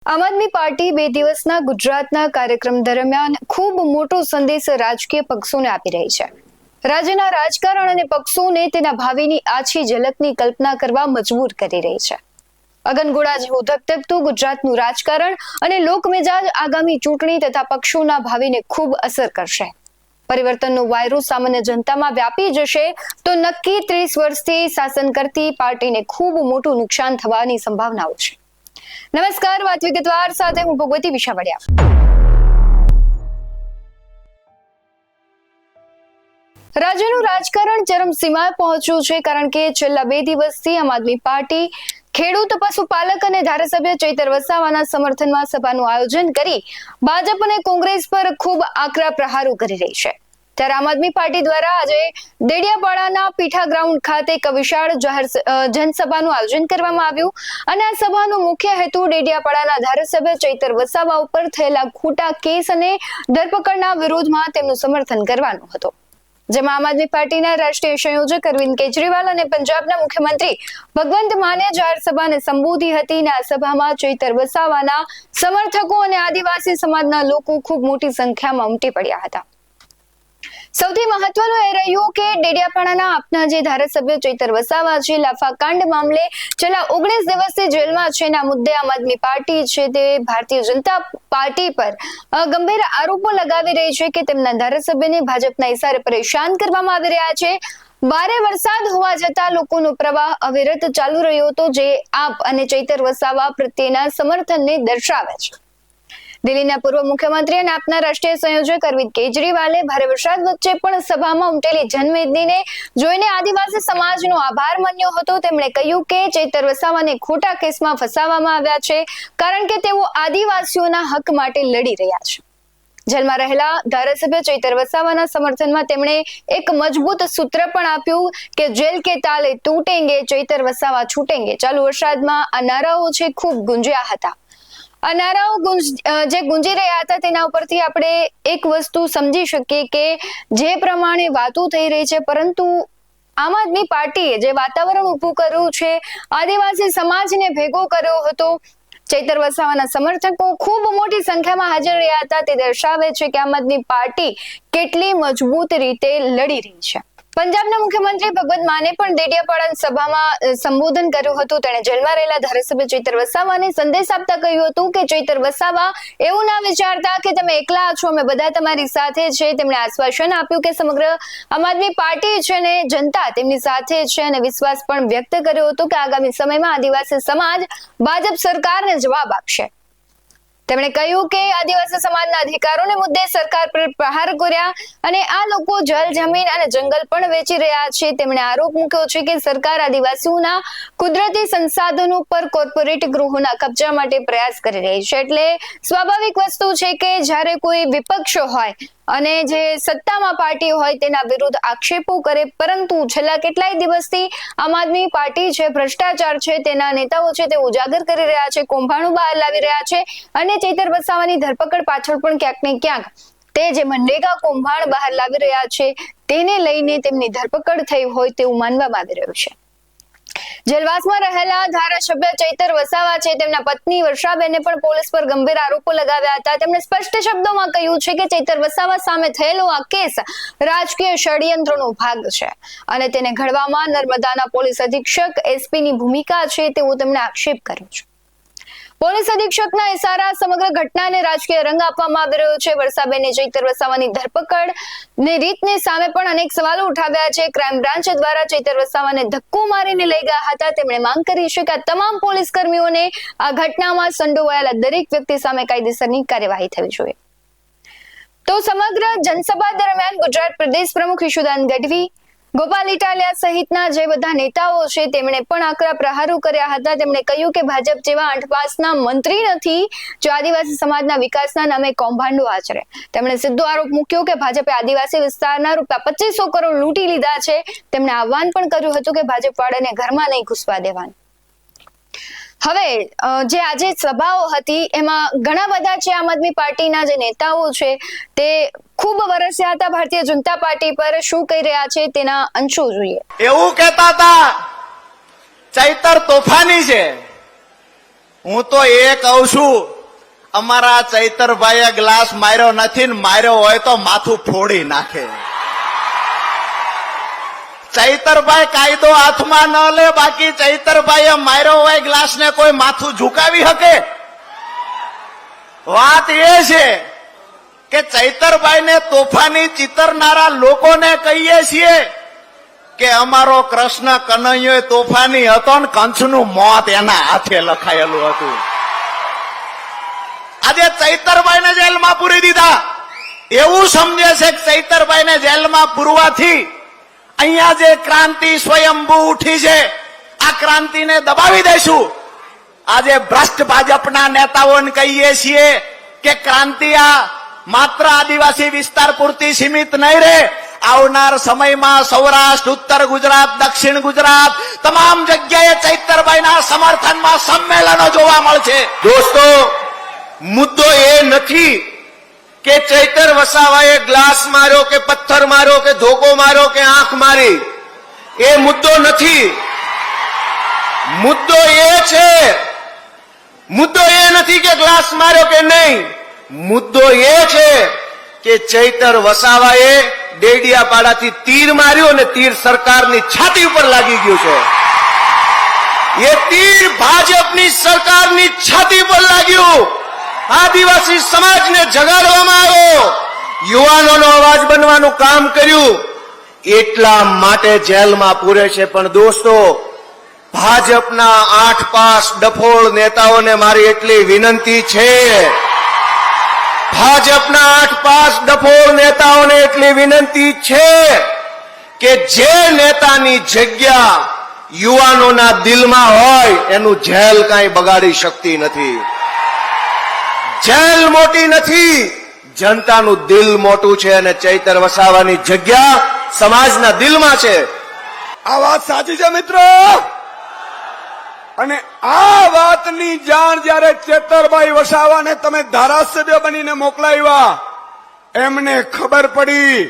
આમ આદમી પાર્ટી 2 દિવસના ગુજરાતના કાર્યક્રમ દરમિયાન ખૂબ મોટો સંદેશ રાજકીય પક્ષોને આપી રહી છે. રાજ્યના રાજકારણ અને પક્ષોને તેના ભાવિની આછી ઝલકની કલ્પના કરવા મજબૂર કરી રહી છે. અગનગોળા જેવું ધગધગતું ગુજરાતનું રાજકારણ અને લોકમિજાજ આગામી ચૂંટણી તથા પક્ષોના ભાવિને ખૂબ અસર કરશે. પરિવર્તનનો વાયરો સામાન્ય જનતામાં વ્યાપી જશે તો નક્કી 30 વર્ષથી શાસન કરતી પાર્ટીને ખૂબ મોટું નુકસાન થવાની સંભાવનાઓ છે. નમસ્કાર, વાત વિગતવાર સાથે હું ભગવતી વિશાવડિયા. રાજ્યનું રાજકારણ ચરમસીમાએ પહોંચ્યું છે, કારણ કે છેલ્લા 2 દિવસથી આમ આદમી પાર્ટી ખેડૂત, પશુપાલક અને ધારાસભ્ય ચૈતર વસાવાના સમર્થનમાં સભાનું આયોજન કરી ભાજપ અને કોંગ્રેસ પર ખૂબ આકરા પ્રહારો કરી રહી છે. ત્યારે આમ આદમી પાર્ટી દ્વારા આજે દેડિયાપાડાના પીઠા ગ્રાઉન્ડ ખાતે એક વિશાળ જાહેર જનસભાનું આયોજન કરવામાં આવ્યું અને આ સભાનો મુખ્ય હેતુ દેડિયાપાડાના ધારાસભ્ય ચૈતર વસાવા ઉપર થયેલા ખોટા કેસ અને ધરપકડના વિરોધમાં તેમનું સમર્થન કરવાનો હતો. જેમાં આમ આદમી પાર્ટીના રાષ્ટ્રીય સંયોજક અરવિંદ કેજરીવાલ અને પંજાબના મુખ્યમંત્રી ભગવંત માને જાહેર સભાને સંબોધી હતી અને આ સભામાં ચૈતર વસાવાના સમર્થકો અને આદિવાસી સમાજના લોકો ખૂબ મોટી સંખ્યામાં ઉમટી પડ્યા હતા. સૌથી મહત્વનું એ રહ્યું કે ડેડિયાપાડાના આપના જે ધારાસભ્ય ચૈતર વસાવા છે, લાફાકાંડ મામલે છેલ્લા 19 દિવસથી જેલમાં છે. આ મુદ્દે આમ આદમી પાર્ટી છે તે ભારતીય જનતા પાર્ટી પર ગંભીર આરોપો લગાવી રહી છે કે તેમના ધારાસભ્યને ભાજપના ઇશારે પરેશાન કરવામાં આવી રહ્યા છે. ભારે વરસાદ હોવા છતાં લોકોનો પ્રવાહ અવિરત ચાલુ રહ્યો હતો, જે આપ અને ચૈતર વસાવા પ્રત્યેના સમર્થનને દર્શાવે છે. દિલ્હીના પૂર્વ મુખ્યમંત્રી અને આપના રાષ્ટ્રીય સંયોજક અરવિંદ કેજરીવાલે ભારે વરસાદ વચ્ચે પણ સભામાં ઉમટેલી જનમેદનીને જોઈને આદિવાસી સમાજનો આભાર માન્યો હતો. તેમણે કહ્યું કે ચૈતર વસાવાને ખોટા કેસમાં ફસાવવામાં આવ્યા છે, કારણ કે તેઓ આદિવાસીઓના હક માટે લડી રહ્યા છે. જેલમાં રહેલા ધારાસભ્ય ચૈતર વસાવાના સમર્થનમાં તેમણે એક મજબૂત સૂત્ર પણ આપ્યું કે જેલ કે તાલે તૂટેંગે, ચૈતર વસાવા છૂટેંગે. ચાલુ વરસાદમાં આ નારાઓ છે ખૂબ ગુંજ્યા હતા. આ નારાઓ જે ગુંજી રહ્યા હતા તેના ઉપરથી આપણે એક વસ્તુ સમજી શકીએ કે જે પ્રમાણે વાતો થઈ રહી છે, પરંતુ આમ આદમી પાર્ટીએ જે વાતાવરણ ઊભું કર્યું છે, આદિવાસી સમાજને ભેગો કર્યો હતો, ચૈતર વસાવાના સમર્થકો ખૂબ મોટી સંખ્યામાં હાજર રહ્યા હતા, તે દર્શાવે છે કે આમ આદમી પાર્ટી કેટલી મજબૂત રીતે લડી રહી છે. પંજાબના મુખ્યમંત્રી ભગવંત માને પણ દેડિયાપાડા સભામાં સંબોધન કર્યું હતું. તેણે જેલમાં રહેલા ધારાસભ્ય ચૈતર વસાવાને સંદેશ આપતા કહ્યું હતું કે ચૈતર વસાવા, એવું ના વિચારતા કે તમે એકલા છો, અમે બધા તમારી સાથે છે. તેમણે આશ્વાસન આપ્યું કે સમગ્ર આમ આદમી પાર્ટી છે ને જનતા તેમની સાથે છે અને વિશ્વાસ પણ વ્યક્ત કર્યો હતો કે આગામી સમયમાં આદિવાસી સમાજ ભાજપ સરકારને જવાબ આપશે. તેમણે કહ્યું કે આદિવાસી સમાજના અધિકારોને મુદ્દે સરકાર પર પ્રહાર કર્યા અને આ લોકો જળ, જમીન અને જંગલ પણ વેચી રહ્યા છે. તેમણે આરોપ મૂક્યો છે કે સરકાર આદિવાસીઓના કુદરતી સંસાધનો પર કોર્પોરેટ ગૃહોના કબજા માટે પ્રયાસ કરી રહી છે. એટલે સ્વાભાવિક વસ્તુ છે કે જ્યારે કોઈ વિપક્ષ હોય અને જે સત્તામાં પાર્ટી હોય તેના વિરુદ્ધ આક્ષેપો કરે, પરંતુ છેલ્લા કેટલાય દિવસથી આમ આદમી પાર્ટી છે, ભ્રષ્ટાચાર છે, તેના નેતાઓ છે તે ઉજાગર કરી રહ્યા છે, કૌભાંડો બહાર લાવી રહ્યા છે અને ચૈતર વસાવાની ધરપકડ પાછળ પણ ક્યાંક ને ક્યાંક તે જે મનરેગા કૌભાંડ બહાર લાવી રહ્યા છે તેને લઈને તેમની ધરપકડ થઈ હોય તેવું માનવામાં આવી રહ્યું છે. જેલવાસમાં રહેલા ધારાસભ્ય ચૈતર વસાવા છે, તેમના પત્ની વર્ષાબેને પણ પોલીસ પર ગંભીર આરોપો લગાવ્યા હતા. તેમણે સ્પષ્ટ શબ્દોમાં કહ્યું છે કે ચૈતર વસાવા સામે થયેલો આ કેસ રાજકીય ષડયંત્રનો ભાગ છે અને તેને ઘડવામાં નર્મદાના પોલીસ અધિક્ષક એસપીની ભૂમિકા છે તેવો તેમણે આક્ષેપ કર્યો છે. પોલીસ અધિક્ષકના ઇશારા સમગ્ર ઘટનાને રાજકીય રંગ આપવામાં આવી રહ્યો છે. વર્ષાબેને ચૈતર વસાવાની ધરપકડ ની રીતની સામે પણ અનેક સવાલો ઉઠાવ્યા છે. ક્રાઇમ બ્રાન્ચ દ્વારા ચૈતર વસાવાને ધક્કો મારીને લઈ ગયા હતા. તેમણે માંગ કરી છે કે આ તમામ પોલીસ કર્મીઓને આ ઘટનામાં સંડોવાયેલા દરેક વ્યક્તિ સામે કાયદેસરની કાર્યવાહી થવી જોઈએ. તો સમગ્ર જનસભા દરમિયાન ગુજરાત પ્રદેશ પ્રમુખ ઈશુદાન ગઢવી, ગોપાલ ઇટાલિયા સહિતના જે બધા નેતાઓ છે તેમણે પણ આકરા પ્રહારો કર્યા હતા. તેમણે કહ્યું કે ભાજપ જેવા 8 પાસના મંત્રી નથી જો આદિવાસી સમાજના વિકાસના નામે કૌભાંડો આચરે. તેમણે સીધો આરોપ મૂક્યો કે ભાજપે આદિવાસી વિસ્તારના ₹2500 કરોડ લૂંટી લીધા છે. તેમણે આહવાન પણ કર્યું હતું કે ભાજપ વાળાને ઘરમાં નહીં ઘૂસવા દેવાનું. હવે જે આજે સભાઓ હતી એમાં ઘણા બધા છે આમ આદમી પાર્ટીના જે નેતાઓ છે તે ખૂબ વરસ્યા હતા ભારતીય જનતા પાર્ટી પર. શું કહી રહ્યા છે તેના અંશો જોઈએ. એવું કહેતા હતા ચૈતર તોફાની છે, હું તો એ કહું છું, અમારા ચૈતરભાઈએ ગ્લાસ માર્યો નથી ને માર્યો હોય તો માથું ફોડી નાખે. ચૈતરભાઈ કાયદો હાથમાં ન લે, બાકી ચૈતરભાઈએ માર્યો હોય ગ્લાસ ને કોઈ માથું ઝુકાવી શકે? વાત એ છે કે ચૈતરભાઈને તોફાની ચિતરનારા લોકોને કહીએ છીએ કે અમારો કૃષ્ણ કનૈયો તોફાની હતો ને કંસનું મોત એના હાથે લખાયેલું હતું. આજે ચૈતરભાઈને જેલમાં પૂરી દીધા. એવું સમજે છે કે ચૈતરભાઈને જેલમાં પૂરવાથી અહીંયા જે ક્રાંતિ સ્વયંભૂ ઉઠી છે, આ ક્રાંતિને દબાવી દઈશું. આજે ભ્રષ્ટ ભાજપના નેતાઓને કહીએ છીએ કે ક્રાંતિ આ માત્ર આદિવાસી વિસ્તાર પૂરતી સીમિત નહીં રહે. આવનાર સમયમાં સૌરાષ્ટ્ર, ઉત્તર ગુજરાત, દક્ષિણ ગુજરાત તમામ જગ્યાએ ચૈતરભાઈના સમર્થનમાં સંમેલનો જોવા મળશે. દોસ્તો, મુદ્દો એ નથી કે ચૈતર વસાવાએ ગ્લાસ માર્યો કે પથ્થર માર્યો કે ધોકો માર્યો કે આંખ મારી. એ મુદ્દો નથી. મુદ્દો એ નથી કે ગ્લાસ માર્યો કે નહીં. મુદ્દો એ છે કે ચૈતર વસાવાએ ડેડિયાપાડાથી તીર માર્યું અને તીર સરકારની છાતી ઉપર લાગી ગયું છે. એ તીર ભાજપની સરકારની છાતી પર લાગ્યું. આદિવાસી સમાજને જગાડવામાં આવ્યો, યુવાનોનો અવાજ બનવાનું કામ કર્યું, એટલા માટે જેલમાં પૂરે છે. પણ દોસ્તો, ભાજપના 8 પાસ ડફોળ નેતાઓને મારી એટલી વિનંતી છે, ભાજપના 8 પાસ ડફોળ નેતાઓને એટલી વિનંતી છે કે જે નેતાની જગ્યા યુવાનોના દિલમાં હોય એનું જેલ કાંઈ બગાડી શકતી નથી. જેલ મોટી નથી, જનતાનું દિલ મોટું છે અને ચૈતર વસાવાની જગ્યા સમાજના દિલમાં છે. આ વાત સાચી છે મિત્રો. અને આ વાતની જાણ જ્યારે ચેતરભાઈ વસાવાને તમે ધારાસભ્ય બનીને મોકલાવ્યા, એમને ખબર પડી,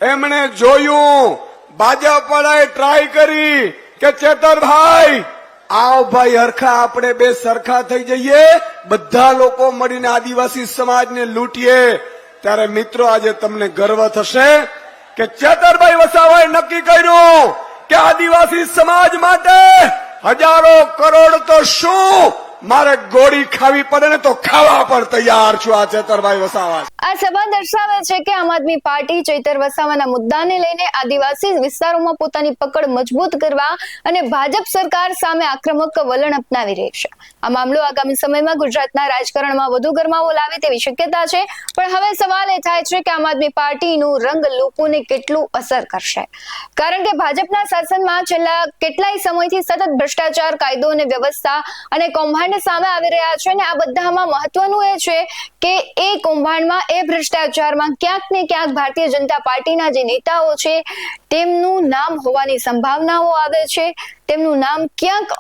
એમણે જોયું, ભાજપ વાળાએ ટ્રાય કરી કે ચેતરભાઈ આવ ભાઈ, હરખા આપણે બે સરખા થઈ જઈએ, બધા લોકો મળીને આદિવાસી સમાજને લૂંટીએ. ત્યારે મિત્રો આજે તમને ગર્વ થશે કે ચેતરભાઈ વસાવાએ નક્કી કર્યું કે આદિવાસી સમાજ માટે હજારો કરોડ તો શું, મારે ગોળી ખાવી પડે ને તો ખાવા પર તૈયાર છું. આ ચેતરભાઈ વસાવા આ સભા દર્શાવે છે કે આમ આદમી પાર્ટી ચૈતર વસાવાના મુદ્દાને લઈને આદિવાસી વિસ્તારોમાં પોતાની પકડ મજબૂત કરવા અને ભાજપ સરકાર સામે આક્રમક વલણ અપનાવી રહી છે. આ મામલો આગામી સમયમાં ગુજરાતના રાજકારણમાં વધુ ગરમાવો લાવે તેવી શક્યતા છે. પણ હવે સવાલ એ થાય છે કે આમ આદમી પાર્ટીનું રંગ લોકોને કેટલું અસર કરશે, કારણ કે ભાજપના શાસનમાં છેલ્લા કેટલાય સમયથી સતત ભ્રષ્ટાચાર, કાયદો અને વ્યવસ્થા અને કૌભાંડ સામે આવી રહ્યા છે. અને આ બધામાં મહત્વનું એ છે કે એ કૌભાંડમાં, એ ભ્રષ્ટાચારમાં ક્યાંક ને ક્યાંક ભારતીય જનતા પાર્ટીના જે નેતાઓ છે તેમનું નામ હોવાની સંભાવનાઓ આવે છે. તેમનું નામ ક્યાંક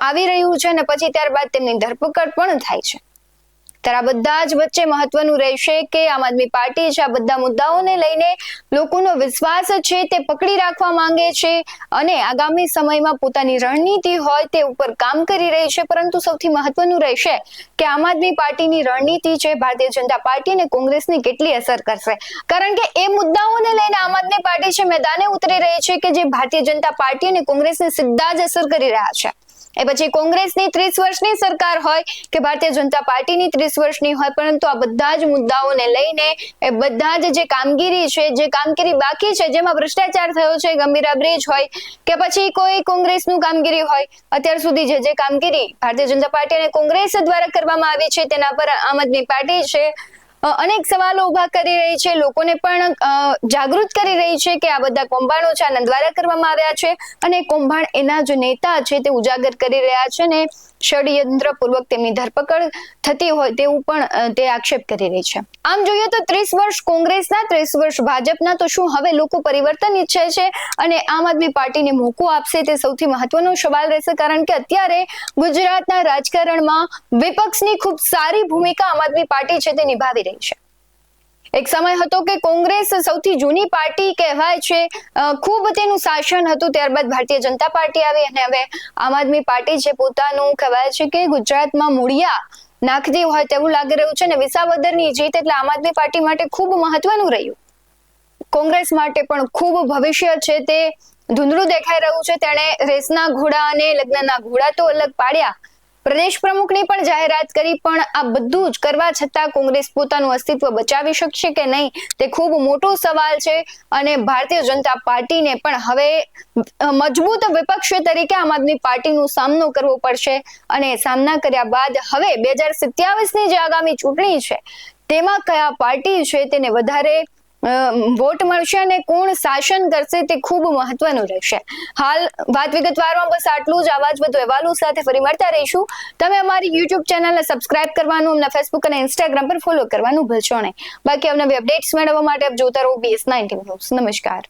આવી રહ્યું છે અને પછી ત્યારબાદ તેમની ધરપકડ પણ થાય છે. ત્યારે આ બધા જ વચ્ચે મહત્વનું રહેશે કે આમ આદમી પાર્ટી છે આ બધા મુદ્દાઓને લઈને લોકોનો વિશ્વાસ છે તે પકડી રાખવા માંગે છે અને આગામી સમયમાં પોતાની રણનીતિ હોય તે ઉપર કામ કરી રહી છે. પરંતુ સૌથી મહત્વનું રહેશે કે આમ આદમી પાર્ટીની રણનીતિ છે ભારતીય જનતા પાર્ટી અને કોંગ્રેસની કેટલી અસર કરશે, કારણ કે એ મુદ્દાઓને લઈને આમ આદમી પાર્ટી છે મેદાને ઉતરી રહી છે કે જે ભારતીય જનતા પાર્ટી અને કોંગ્રેસને સીધા જ અસર કરી રહ્યા છે. એ પછી કોંગ્રેસની 30 વર્ષની સરકાર હોય કે ભારતીય જનતા પાર્ટીની 30 વર્ષની હોય, પરંતુ આ બધા જ મુદ્દાઓને લઈને એ બધા જ જે કામગીરી છે, જે કામગીરી બાકી છે, જેમાં ભ્રષ્ટાચાર થયો છે, ગંભીરા બ્રિજ હોય કે પછી કોઈ કોંગ્રેસનું કામગીરી હોય, અત્યાર સુધી જે કામગીરી ભારતીય જનતા પાર્ટી અને કોંગ્રેસ દ્વારા કરવામાં આવી છે તેના પર આમ આદમી પાર્ટી છે અનેક સવાલો ઉભા કરી રહી છે, લોકોને પણ જાગૃત કરી રહી છે કે આ બધા કૌભાંડો છે આના દ્વારા કરવામાં આવ્યા છે અને કૌભાંડ એના જે નેતા છે તે ઉજાગર કરી રહ્યા છે ને ષડયંત્રપૂર્વક તેમની ધરપકડ થતી હોય તેવું પણ તે આક્ષેપ કરી રહી છે. આમ જોઈએ તો 30 વર્ષ કોંગ્રેસના, 30 વર્ષ ભાજપના, તો શું હવે લોકો પરિવર્તન ઈચ્છે છે અને આમ આદમી પાર્ટીને મોકો આપશે તે સૌથી મહત્વનો સવાલ રહેશે, કારણ કે અત્યારે ગુજરાતના રાજકારણમાં વિપક્ષની ખૂબ સારી ભૂમિકા આમ આદમી પાર્ટી છે તે નિભાવી રહી છે. એક સમય હતો કે કોંગ્રેસ સૌથી જૂની પાર્ટી કહેવાય છે, ખૂબ તેનું શાસન હતું. ત્યારબાદ ભારતીય જનતા પાર્ટી આવી અને હવે આમ આદમી પાર્ટી છે પોતાનું કહેવાય છે કે ગુજરાતમાં મૂળિયા નાખતી હોય તેવું લાગી રહ્યું છે. અને વિસાવદરની જીત એટલે આમ આદમી પાર્ટી માટે ખૂબ મહત્વનું રહ્યું. કોંગ્રેસ માટે પણ ખૂબ ભવિષ્ય છે તે ધૂંધળું દેખાઈ રહ્યું છે. તેણે રેસના ઘોડા અને લગ્નના ઘોડા તો અલગ પાડ્યા, પ્રદેશ પ્રમુખની પણ જાહેરાત કરી, પણ આ બધું જ કરવા છતાં કોંગ્રેસ પોતાનું અસ્તિત્વ બચાવી શકશે કે નહીં તે ખૂબ મોટો સવાલ છે. અને ભારતીય જનતા પાર્ટીને પણ હવે મજબૂત વિપક્ષ તરીકે આમ આદમી પાર્ટીનો સામનો કરવો પડશે. અને સામના કર્યા બાદ હવે 2027ની જે આગામી ચૂંટણી છે તેમાં કયા પાર્ટી છે તેને વધારે વોટ મળશે અને કોણ શાસન કરશે તે ખૂબ મહત્વનું રહેશે. હાલ વાત વિગતવારમાં બસ આટલું જ. આવા જ વધુ અહેવાલો સાથે ફરી મળતા રહીશું. તમે અમારી યુટ્યુબ ચેનલને સબસ્ક્રાઇબ કરવાનું, અમને ફેસબુક અને ઇન્સ્ટાગ્રામ પર ફોલો કરવાનું ભૂલશો નહીં. બાકી અવનવી અપડેટ્સ મેળવવા માટે આપ જોતા રહો BS19 ન્યૂઝ. નમસ્કાર.